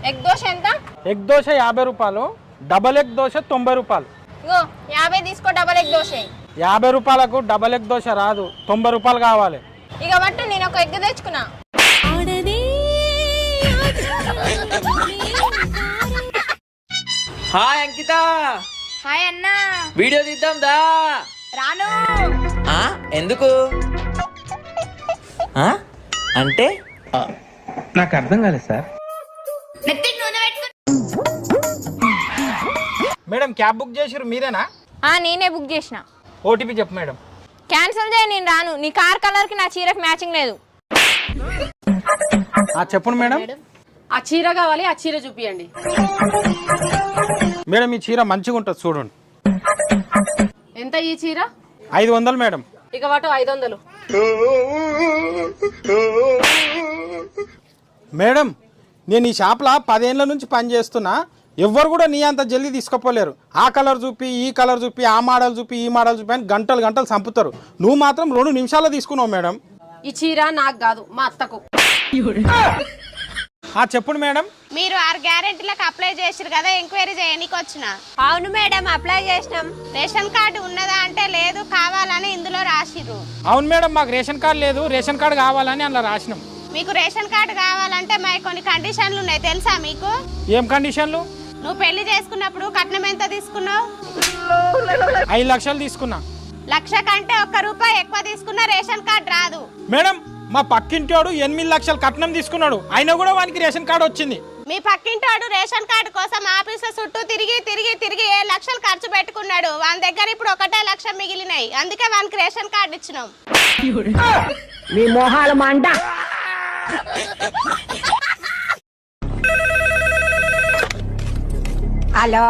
Egg dosa ఎంత? Egg dosa 50 రూపాయలు, double egg dosa 90 రూపాయలు. ఇగో 50 తీసుకో, డబల్ ఎగ్ దోశ. 50 రూపాయలకు డబల్ ఎగ్ దోశ రాదు, 90 రూపాయలు కావాలి. ఇక బట్టు నేను ఒక ఎగ్ తెచ్చుకున్నా. హాయ్ అంకిత. హాయ్ అన్న. వీడియో తీద్దాం దా. రాను. ఎందుకు అంటే నాకు అర్థం కాలేదు సార్. మేడం క్యాబ్ బుక్ చేసిరు మీరేనా? నేనే బుక్ చేసిన. ఓటీపీ చెప్పు మేడం. క్యాన్సిల్ చేయి, నేను రాను. నీ కార్ కలర్ కి నా చీరకు మ్యాచింగ్ లేదు. చెప్పండి మేడం. ఆ చీర కావాలి, ఆ చీర చూపియండి. మేడం ఈ చీర మంచిగా ఉంటుంది చూడండి. ఎంత ఈ చీర? 500 మేడం. ఇక వాటు 500. మేడం నేను ఈ షాప్లో 10 ఏళ్ళ నుంచి పని చేస్తున్నా, ఎవ్వరు కూడా నీ అంత జల్దీ తీసుకుపోలేరు. ఆ కలర్ చూపి, ఈ కలర్ చూపి, ఆ మోడల్ చూపి, ఈ మోడల్ చూపి అని గంటలు గంటలు చంపుతారు. నువ్వు మాత్రం 2 నిమిషాల్లో తీసుకున్నావు మేడం. ఈ చీర నాకు కాదు, మా అత్తకు. చెప్పండి మేడం. మీరు 6 గ్యారెంటీలకు అప్లై చేసిరు కదా, ఎంక్వైరీ చేయనీకి వచ్చిన. అవును మేడం, అప్లై చేసినాం. రేషన్ కార్డు ఉన్నదా అంటే లేదు, కావాలని ఇందులో రాసిర్రు. అవును మేడం, మాకు రేషన్ కార్డు లేదు, రేషన్ కార్డు కావాలని అందులో రాసినాం. మీకు రేషన్ కార్డు కావాలంటే మరి కొన్ని కండిషన్లు ఉన్నాయి, తెలుసా మీకు? ఏం కండిషన్లు? నువ్వు పెళ్లి చేసుకున్నప్పుడు కట్నం ఎంత తీసుకున్నావు? 5 లక్షలు తీసుకున్నా. 1,00,000 కంటే 1 రూపాయి ఎక్కువ తీసుకున్నా రేషన్ కార్డు రాదు. మేడం మా పక్కింటోడు 8 లక్షలు కట్నం తీసుకున్నాడు, అయినా కూడా వానికి రేషన్ కార్డు వచ్చింది. మీ పక్కింటోడు రేషన్ కార్డు కోసం ఆఫీసు చుట్టూ తిరిగి తిరిగి తిరిగి 7 లక్షలు ఖర్చు పెట్టుకున్నాడు. వాని దగ్గర ఇప్పుడు 1 లక్ష మిగిలినాయి, అందుకే వానికి రేషన్ కార్డు ఇచ్చినాం. మీ మోహాల మంట. హలో,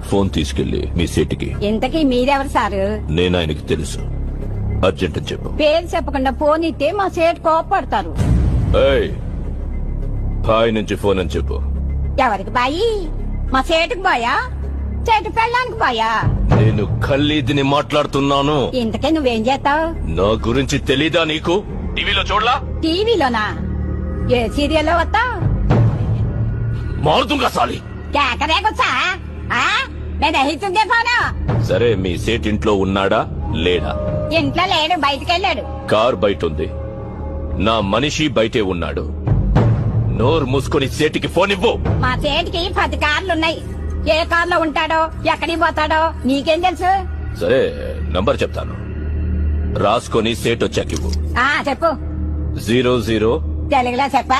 ఫోన్ తీసుకెళ్లి మీ సీటుకి. ఇంతకీ మీరెవరు సారు? నేను ఆయనకి తెలుసు, అర్జెంట్ అని చెప్పు. పేరు చెప్పకుండా ఫోన్ ఇస్తే మా సేటు కోపడతారు. ఏయ్, బాయ్ నుంచి ఫోన్ అని చెప్పు. ఎవరికి బాయి? మా సేటుకు బాయా, సేటు పెళ్ళానికి బాయా? నేను ఖల్లీదిని మాట్లాడుతున్నాను. ఇంతకీ నువ్వేం చేస్తావు? నా గురించి తెలీదా నీకు? టీవీలో చూడలా? టీవీలోనా? ఏ సీరియల్లో వస్తావు? మారుతుంగా సాలి. కేకరేకొచ్చా? నేను అహితుందే ఫోను. సరే, మీ సేట్ ఇంట్లో ఉన్నాడా లేడా? ఇంట్లో లేడు, బయటకెళ్ళాడు. కార్ బయట ఉంది, నా మనిషి బయటే ఉన్నాడు. నోరు మూసుకొని సేటికి ఫోన్ ఇవ్వు. మా సేటికి 10 కార్లున్నాయి. ఏ కార్లో ఉంటాడో, ఎక్కడికి పోతాడో నీకేం తెలుసు? సరే, నంబర్ చెప్తాను, రాసుకొని సేట్ వచ్చాకివ్వు. చెప్పు. 00 తెలుగులో చెప్ప.